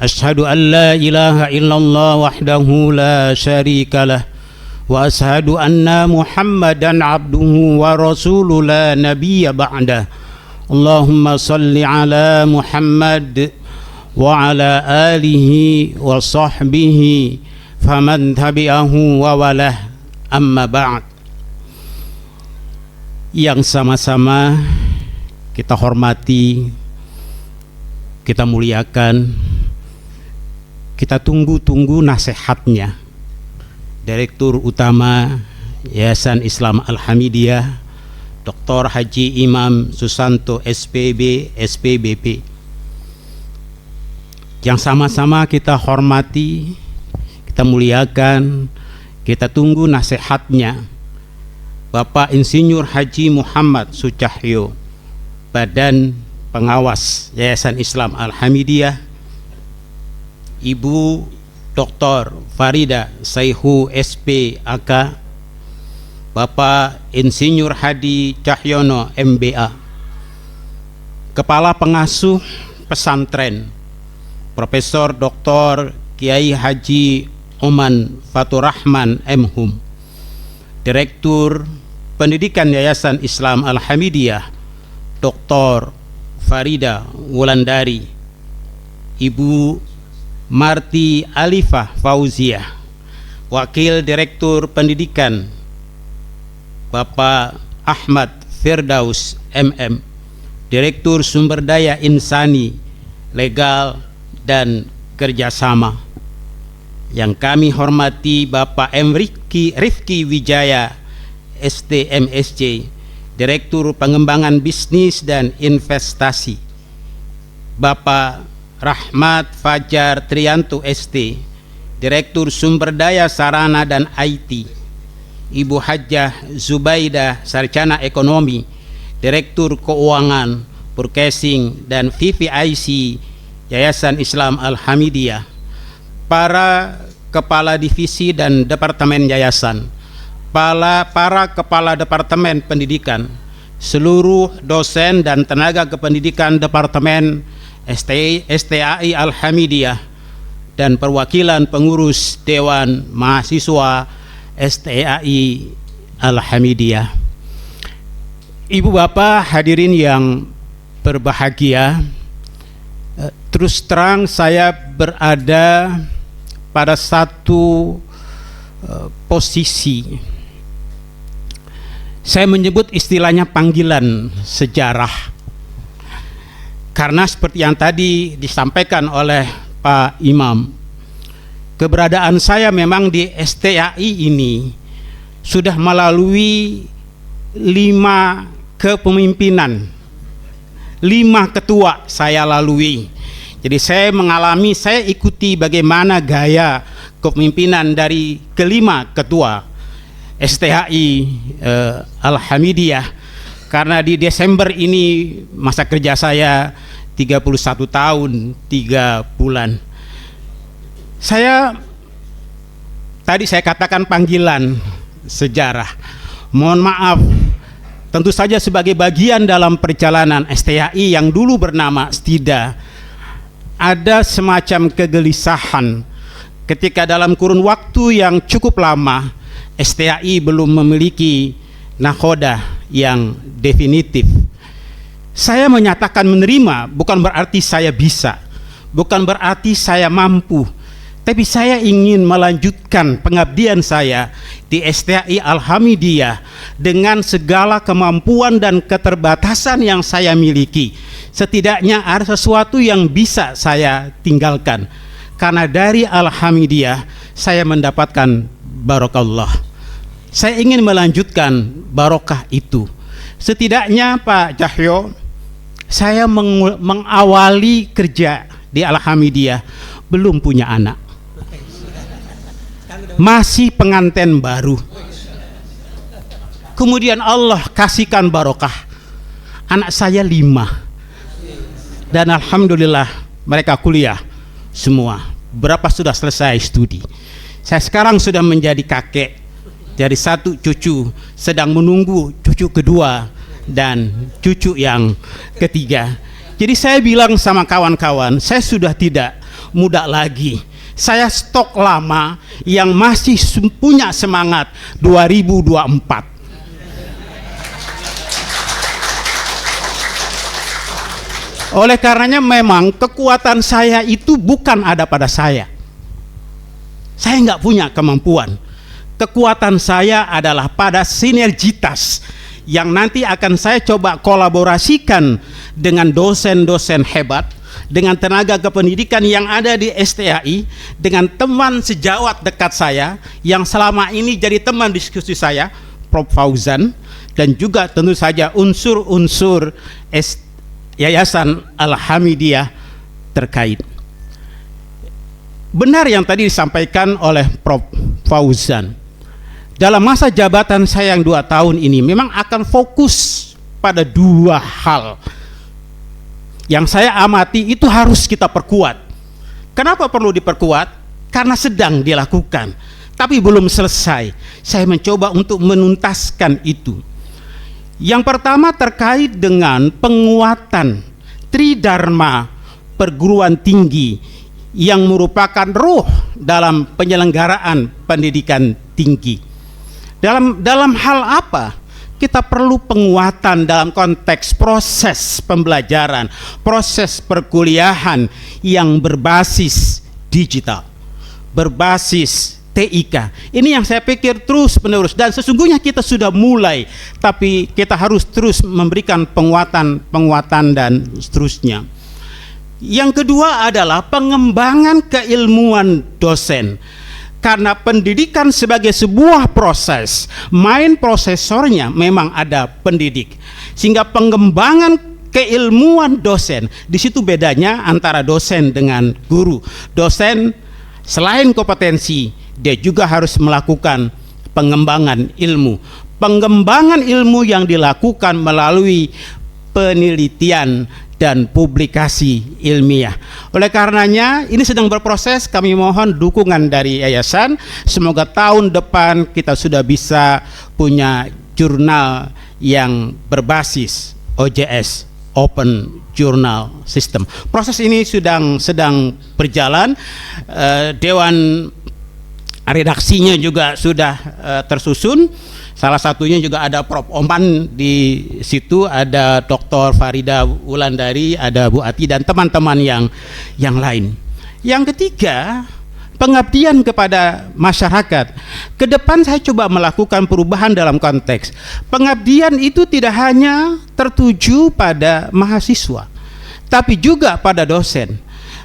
أشهد أن لا إله إلا الله وحده لا شريك له وأشهد أن محمدا عبده ورسوله لا نبي بعده اللهم صل على محمد وعلى آله وصحبه faman tabi'ahu wa walah amma ba'd. Yang sama-sama kita hormati, kita muliakan, kita tunggu-tunggu nasihatnya Direktur Utama Yayasan Islam Al-Hamidiyah Dr. Haji Imam Susanto SPB SPBP, yang sama-sama kita hormati, kita muliakan, kita tunggu nasihatnya Bapak Insinyur Haji Muhammad Sucahyo, Badan Pengawas Yayasan Islam Al-Hamidiyah, Ibu Dr. Farida Saihu SP AK, Bapak Insinyur Hadi Cahyono MBA, Kepala Pengasuh Pesantren Profesor Dr. Kiai Haji Oman Faturrahman M.Hum, Direktur Pendidikan Yayasan Islam Al-Hamidiyah Dr. Farida Wulandari, Ibu Marti Alifah Fauziah, Wakil Direktur Pendidikan Bapak Ahmad Firdaus MM, Direktur Sumber Daya Insani, Legal dan Kerjasama. Yang kami hormati Bapak M. Rifki Wijaya STMSC, Direktur Pengembangan Bisnis dan Investasi, Bapak Rahmat Fajar Trianto ST, Direktur Sumber Daya Sarana dan IT, Ibu Hajjah Zubaidah Sarjana Ekonomi, Direktur Keuangan, Purchasing dan VVIC Yayasan Islam Al-Hamidiyah, para kepala divisi dan departemen yayasan, para kepala departemen pendidikan, seluruh dosen dan tenaga kependidikan departemen STAI Al-Hamidiyah, dan perwakilan pengurus Dewan Mahasiswa STAI Al-Hamidiyah. Ibu bapak hadirin yang berbahagia, terus terang saya berada pada satu posisi, saya menyebut istilahnya panggilan sejarah, karena seperti yang tadi disampaikan oleh Pak Imam, keberadaan saya memang di STAI ini sudah melalui 5 kepemimpinan, 5 ketua saya lalui. Jadi saya ikuti bagaimana gaya kepemimpinan dari kelima ketua STAI Al-Hamidiyah, karena di Desember ini masa kerja saya 31 tahun 3 bulan. Tadi saya katakan panggilan sejarah. Mohon maaf, tentu saja sebagai bagian dalam perjalanan STAI yang dulu bernama STIDA, ada semacam kegelisahan ketika dalam kurun waktu yang cukup lama STAI belum memiliki nakhodah yang definitif. Saya menyatakan menerima bukan berarti saya bisa, bukan berarti saya mampu, tapi saya ingin melanjutkan pengabdian saya di STAI Al-Hamidiyah dengan segala kemampuan dan keterbatasan yang saya miliki. Setidaknya ada sesuatu yang bisa saya tinggalkan, karena dari Al-Hamidiyah saya mendapatkan barokallah. Saya ingin melanjutkan barokah itu. Setidaknya Pak Cahyo, saya mengawali kerja di Al-Hamidiyah belum punya anak, masih pengantin baru. Kemudian Allah kasihkan barokah, anak saya 5, dan alhamdulillah mereka kuliah semua. Berapa sudah selesai studi. Saya sekarang sudah menjadi kakek dari 1 cucu, sedang menunggu cucu kedua dan cucu yang ketiga. Jadi saya bilang sama kawan-kawan, saya sudah tidak muda lagi. Saya stok lama yang masih punya semangat 2024. Oleh karenanya memang kekuatan saya itu bukan ada pada saya. Saya nggak punya kemampuan. Kekuatan saya adalah pada sinergitas yang nanti akan saya coba kolaborasikan dengan dosen-dosen hebat, dengan tenaga kependidikan yang ada di STAI, dengan teman sejawat dekat saya yang selama ini jadi teman diskusi saya, Prof. Fauzan, dan juga tentu saja unsur-unsur Yayasan Al-Hamidiyah terkait. Benar yang tadi disampaikan oleh Prof. Fauzan. Dalam masa jabatan saya yang 2 tahun ini memang akan fokus pada 2 hal yang saya amati itu harus kita perkuat. Kenapa perlu diperkuat? Karena sedang dilakukan, tapi belum selesai. Saya mencoba untuk menuntaskan itu. Yang pertama terkait dengan penguatan Tridharma perguruan tinggi yang merupakan ruh dalam penyelenggaraan pendidikan tinggi. Dalam hal apa? Kita perlu penguatan dalam konteks proses pembelajaran, proses perkuliahan yang berbasis digital, berbasis TIK. Ini yang saya pikir terus menerus, dan sesungguhnya kita sudah mulai, tapi kita harus terus memberikan penguatan dan seterusnya. Yang kedua adalah pengembangan keilmuan dosen. Karena pendidikan sebagai sebuah proses, main prosesornya memang ada pendidik. Sehingga pengembangan keilmuan dosen, di situ bedanya antara dosen dengan guru. Dosen selain kompetensi, dia juga harus melakukan pengembangan ilmu. Pengembangan ilmu yang dilakukan melalui penelitian dan publikasi ilmiah. Oleh karenanya ini sedang berproses, kami mohon dukungan dari yayasan. Semoga tahun depan kita sudah bisa punya jurnal yang berbasis OJS, Open Journal System. Proses ini sedang berjalan. Dewan redaksinya juga sudah tersusun. Salah satunya juga ada Prof. Oman di situ, ada Dr. Farida Wulandari, ada Bu Ati dan teman-teman yang lain. Yang ketiga, pengabdian kepada masyarakat. Ke depan saya coba melakukan perubahan dalam konteks. Pengabdian itu tidak hanya tertuju pada mahasiswa, tapi juga pada dosen.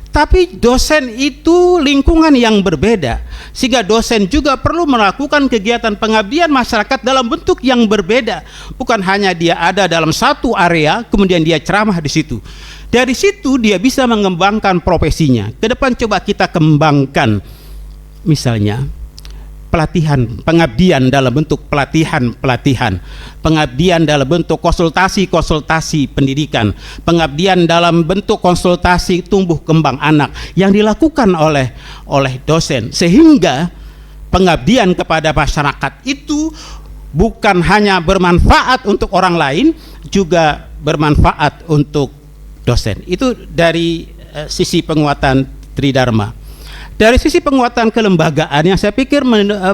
Tapi dosen itu lingkungan yang berbeda, sehingga dosen juga perlu melakukan kegiatan pengabdian masyarakat dalam bentuk yang berbeda. Bukan hanya dia ada dalam satu area, kemudian dia ceramah di situ. Dari situ dia bisa mengembangkan profesinya. Ke depan coba kita kembangkan, misalnya pelatihan, pengabdian dalam bentuk pelatihan, pengabdian dalam bentuk konsultasi pendidikan, pengabdian dalam bentuk konsultasi tumbuh kembang anak yang dilakukan oleh dosen, sehingga pengabdian kepada masyarakat itu bukan hanya bermanfaat untuk orang lain, juga bermanfaat untuk dosen. Itu dari sisi penguatan Tridharma. Dari sisi penguatan kelembagaan yang saya pikir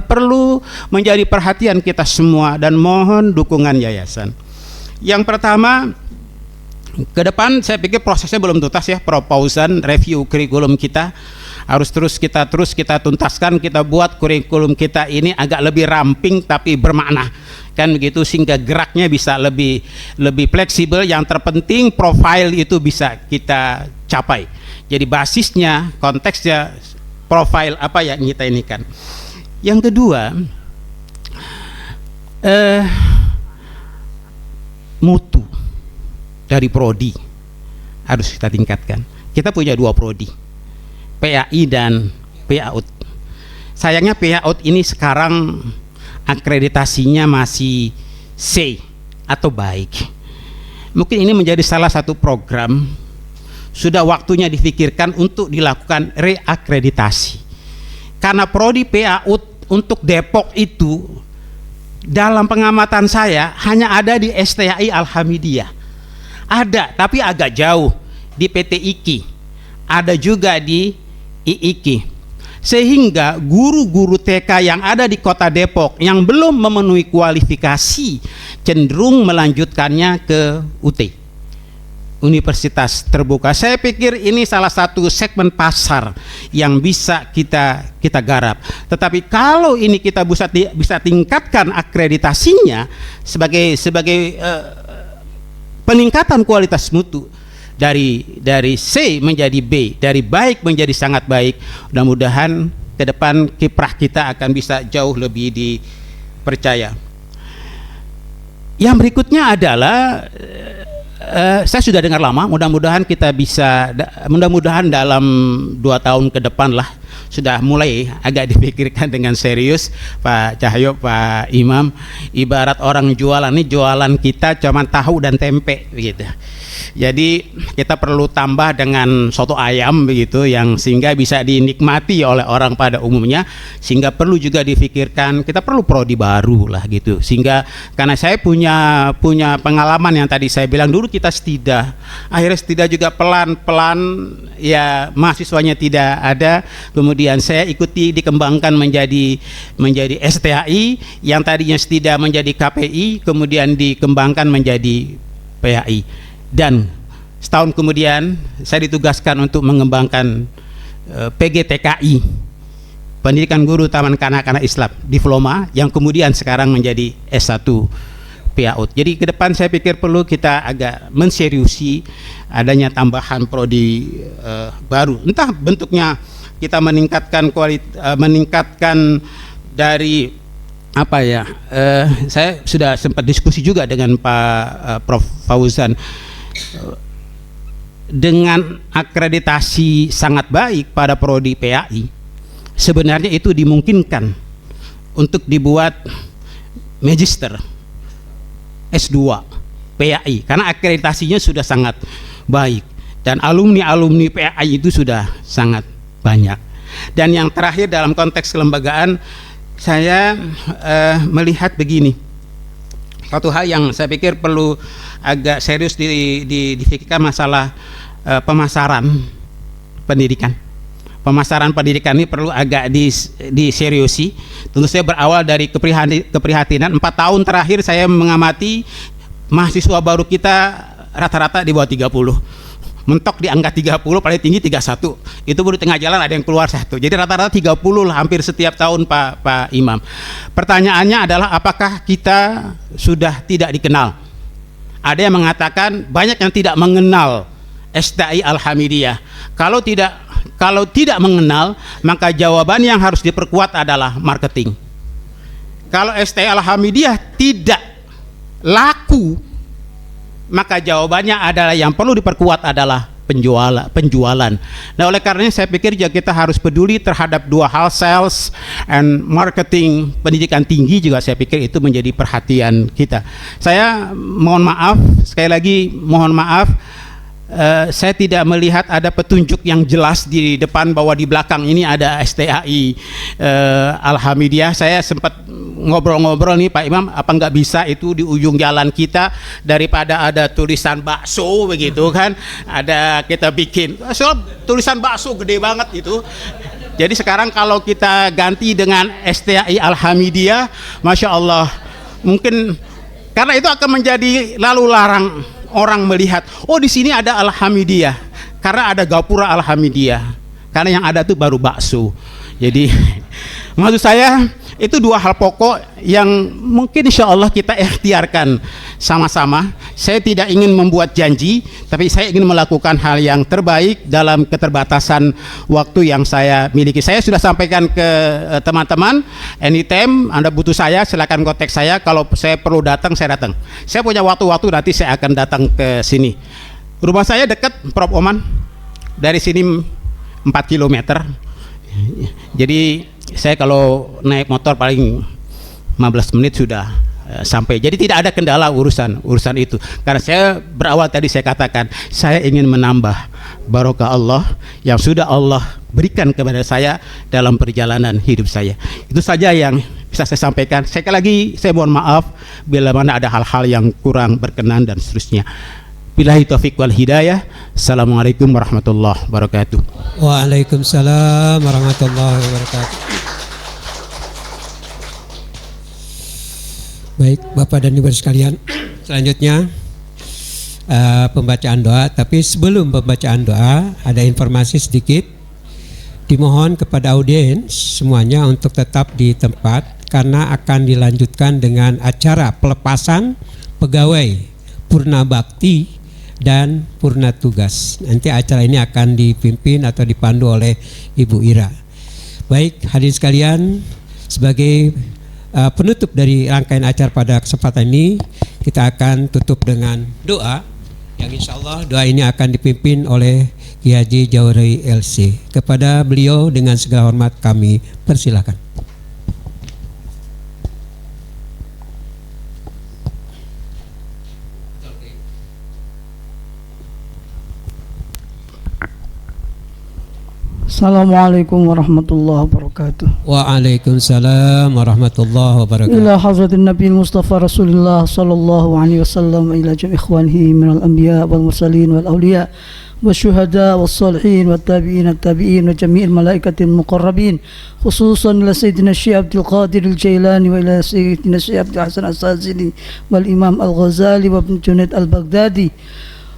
perlu menjadi perhatian kita semua dan mohon dukungan yayasan. Yang pertama, ke depan saya pikir prosesnya belum tuntas ya, Prof. Fauzan, review kurikulum kita harus terus kita tuntaskan, kita buat kurikulum kita ini agak lebih ramping tapi bermakna, kan begitu, sehingga geraknya bisa lebih fleksibel. Yang terpenting profil itu bisa kita capai. Jadi basisnya, konteksnya, profil apa yang kita ini kan. Yang kedua, mutu dari prodi harus kita tingkatkan. Kita punya 2 prodi, PAI dan PAUD. Sayangnya PAUD ini sekarang akreditasinya masih C atau baik. Mungkin ini menjadi salah satu program, sudah waktunya difikirkan untuk dilakukan reakreditasi. Karena prodi PAUD untuk Depok itu dalam pengamatan saya hanya ada di STAI Al-Hamidiyah. Ada, tapi agak jauh. di PT IKI, ada juga di IIKI. Sehingga guru-guru TK yang ada di Kota Depok yang belum memenuhi kualifikasi cenderung melanjutkannya ke UT, Universitas Terbuka. Saya pikir ini salah satu segmen pasar yang bisa kita garap. Tetapi kalau ini kita bisa tingkatkan akreditasinya sebagai peningkatan kualitas mutu dari C menjadi B, dari baik menjadi sangat baik. Mudah-mudahan ke depan kiprah kita akan bisa jauh lebih dipercaya. Yang berikutnya adalah saya sudah dengar lama, mudah-mudahan dalam 2 tahun ke depan lah sudah mulai agak dipikirkan dengan serius, Pak Cahyo, Pak Imam. Ibarat orang jualan, nih jualan kita cuma tahu dan tempe begitu. Jadi kita perlu tambah dengan soto ayam begitu, yang sehingga bisa dinikmati oleh orang pada umumnya, sehingga perlu juga difikirkan kita perlu prodi baru lah gitu. Sehingga karena saya punya pengalaman yang tadi saya bilang, dulu kita Stida, akhirnya Stida juga pelan-pelan ya mahasiswanya tidak ada, kemudian saya ikuti dikembangkan menjadi STAI, yang tadinya Stida menjadi KPI, kemudian dikembangkan menjadi PAI. Dan setahun kemudian saya ditugaskan untuk mengembangkan PGTKI, Pendidikan Guru Taman Kanak-kanak Islam, diploma yang kemudian sekarang menjadi S1 PAUD. Jadi ke depan saya pikir perlu kita agak menseriusi adanya tambahan prodi baru. Entah bentuknya kita meningkatkan dari apa ya? Saya sudah sempat diskusi juga dengan Pak Prof Fauzan. Dengan akreditasi sangat baik pada prodi PAI, sebenarnya itu dimungkinkan untuk dibuat magister S2 PAI, karena akreditasinya sudah sangat baik dan alumni PAI itu sudah sangat banyak. Dan yang terakhir dalam konteks kelembagaan, saya melihat begini, satu hal yang saya pikir perlu agak serius difikirkan, masalah pemasaran pendidikan. Pemasaran pendidikan ini perlu agak diseriusi. Tentu saya berawal dari keprihatinan. 4 tahun terakhir saya mengamati mahasiswa baru kita rata-rata di bawah 30. Mentok di angka 30, paling tinggi 31. Itu baru tengah jalan ada yang keluar 1. Jadi rata-rata 30 lah hampir setiap tahun Pak Imam. Pertanyaannya adalah apakah kita sudah tidak dikenal? Ada yang mengatakan banyak yang tidak mengenal STAI Al-Hamidiyah. Kalau tidak mengenal, maka jawaban yang harus diperkuat adalah marketing. Kalau STAI Al-Hamidiyah tidak laku, maka jawabannya adalah yang perlu diperkuat adalah penjualan. Nah, oleh karenanya saya pikir juga kita harus peduli terhadap dua hal, sales and marketing. Pendidikan tinggi juga saya pikir itu menjadi perhatian kita. Saya mohon maaf, sekali lagi mohon maaf, saya tidak melihat ada petunjuk yang jelas di depan bahwa di belakang ini ada STAI Al-Hamidiyah. Saya sempat ngobrol-ngobrol nih Pak Imam, apa nggak bisa itu di ujung jalan kita, daripada ada tulisan bakso begitu kan, ada kita bikin tulisan bakso gede banget itu. Jadi sekarang kalau kita ganti dengan STAI Al-Hamidiyah, Masya Allah, mungkin karena itu akan menjadi lalu larang orang melihat, oh di sini ada Al-Hamidiyah, karena ada Gapura Al-Hamidiyah, karena yang ada tuh baru bakso. Jadi maksud saya itu dua hal pokok yang mungkin insya Allah kita ikhtiarkan sama-sama. Saya tidak ingin membuat janji, tapi saya ingin melakukan hal yang terbaik dalam keterbatasan waktu yang saya miliki. Saya sudah sampaikan ke teman-teman, anytime Anda butuh saya silakan kontak saya. Kalau saya perlu datang, saya datang. Saya punya waktu-waktu, nanti saya akan datang ke sini. Rumah saya dekat, Prof Oman, dari sini 4 km. Jadi saya kalau naik motor paling 15 menit sudah sampai. Jadi tidak ada kendala urusan itu. Karena saya berawal tadi saya katakan, saya ingin menambah barokah Allah yang sudah Allah berikan kepada saya dalam perjalanan hidup saya. Itu saja yang bisa saya sampaikan. Sekali lagi saya mohon maaf bila mana ada hal-hal yang kurang berkenan dan seterusnya. Billahi taufiq wal hidayah. Assalamualaikum warahmatullahi wabarakatuh. Waalaikumsalam warahmatullahi wabarakatuh. Baik, Bapak dan Ibu sekalian, selanjutnya pembacaan doa. Tapi sebelum pembacaan doa, ada informasi sedikit. Dimohon kepada audiens semuanya untuk tetap di tempat karena akan dilanjutkan dengan acara pelepasan pegawai Purna Bakti dan Purna Tugas. Nanti acara ini akan dipimpin atau dipandu oleh Ibu Ira. Baik, hadirin sekalian, sebagai penutup dari rangkaian acara pada kesempatan ini, kita akan tutup dengan doa yang insya Allah doa ini akan dipimpin oleh Kiai Haji Jauhari LC. Kepada beliau dengan segala hormat kami persilakan. Assalamualaikum warahmatullahi wabarakatuh. Waalaikumsalam warahmatullahi wabarakatuh. إلى حضرة النبي المصطفى رسول الله صلى الله عليه وسلم إلى جميع إخوانه من الأنبياء والمرسلين والأولياء والشهداء والصالحين والتابعين التابعين وجميع الملائكة المقربين، خصوصا إلى سيدنا الشيخ عبد القادر الجيلاني وإلى سيدنا الشيخ عبد الحسن السازلي والإمام الغزالي وابن جنيد البغدادي،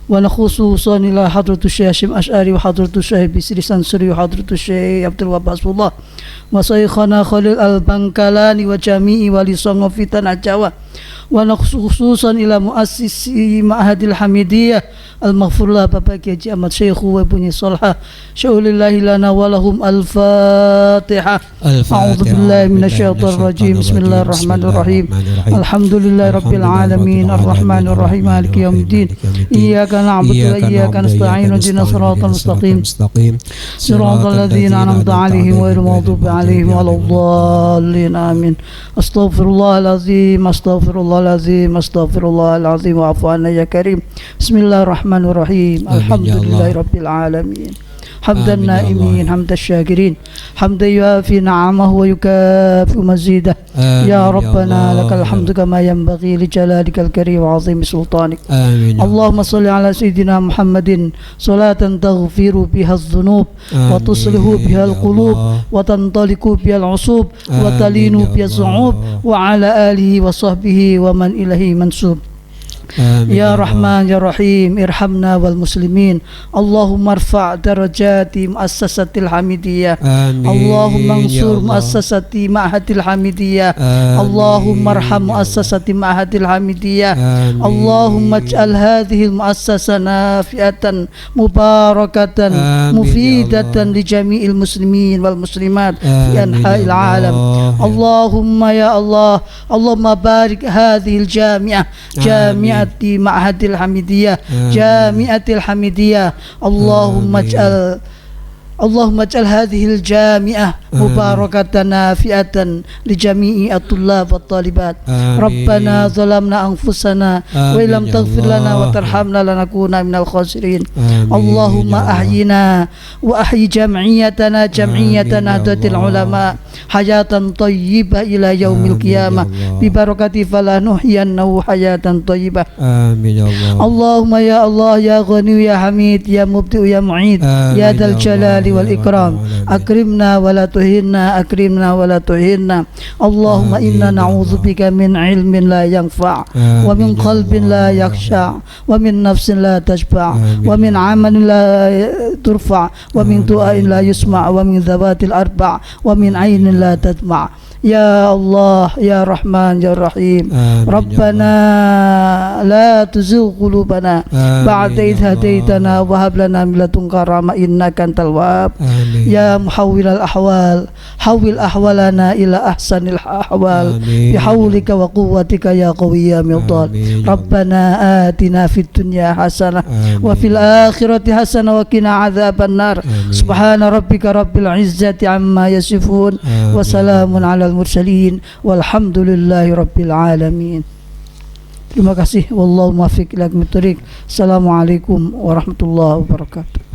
ونخصوصا إلى حضرة الشيخ هاشم أشعري وحضرة الشيخ بسري سنسري وحضرة الشيخ عبد الوهاب حسب الله وشيخنا خليل البنكلاني وجميع ولي صنع في تنع جاوة، ونخصوصا إلى مؤسسي معهد الحميدية المغفور له Bapak Kiai Haji Ahmad Syekhu wa Ibnu Salha. Syaulillahi lana wa lahum al-Fatihah. A'udzu billahi minasyaitonir rajim. Bismillahirrahmanirrahim. Alhamdulillahi rabbil alamin arrahmanir rahim maliki yaumiddin. Iyyaka na'budu wa iyyaka nasta'in ihdinas siratal mustaqim. Siratal ladzina an'amta 'alaihim ghairil maghdubi 'alaihim waladdallin. Amin. Astaghfirullahal azim, astaghfirullahal azim, astaghfirullahal azim wa'fu 'anna ya karim. Bismillahirrahmanirrahim. Alhamdulillahi rabbil alamin. حمد النائمين حمد الشاكرين حمدا يوافي نعمه ويكافئ مزيده يا ربنا لك الحمد كما ينبغي لجلالك الكريم وعظيم سلطانك. آمين. اللهم صل على سيدنا محمد صلاة تغفر بها الذنوب وتصلح بها القلوب وتنطلق بها العصوب وتلين بها الصعوب وعلى آله وصحبه ومن إليه منسوب. يا رحمن يا رحيم ارحمنا والمسلمين. اللهم ارفع درجات مؤسسة الحميدية. اللهم انصر مؤسسة معهد الحميدية. اللهم ارحم مؤسسة معهد الحميدية. اللهم اجعل هذه المؤسسة نافعة مباركة مفيدة لجميع المسلمين والمسلمات في أنحاء العالم. اللهم يا الله اللهم بارك هذه الجامعة جامعة معهد الحميدية جامعة الحميدية. اللهم اجعل هذه الجامعة مباركة نافعة لجميع الطلاب والطالبات. ربنا ظلمنا أنفسنا وإن لم تغفر لنا وترحمنا لنكون من الخاسرين. اللهم أحينا وأحيي جمعيتنا جمعية نهضة العلماء حياة طيبة إلى يوم القيامة ببركة فلا نحيينه حياة طيبة. آمين. اللهم يا الله يا غني يا حميد يا مبدئ يا معيد يا ذا الجلال والإكرام أكرمنا ولا تهنا أكرمنا ولا تهنا. اللهم إنا نعوذ بك من علم لا ينفع ومن قلب لا يخشع ومن نفس لا تشبع ومن عمل لا ترفع ومن دعاء لا يسمع ومن ذوات الأربع ومن عين لا تدمع. يا الله يا رحمن يا رحيم. ربنا لا تزغ قلوبنا بعد إذ هديتنا وهب لنا من لدنك رحمة إنك أنت الوهاب. يا محول الأحوال حول أحوالنا إلى أحسن الأحوال بحولك وقوتك يا قوي يا مضال. ربنا آتنا في الدنيا حسنة وفي الآخرة حسنة وقنا عذاب النار. سبحان ربك رب العزة عما يصفون وسلام على المرسلين والحمد لله رب العالمين. Terima kasih. Wallahu muwaffiq ila aqwamit thoriq. Assalamualaikum warahmatullahi wabarakatuh.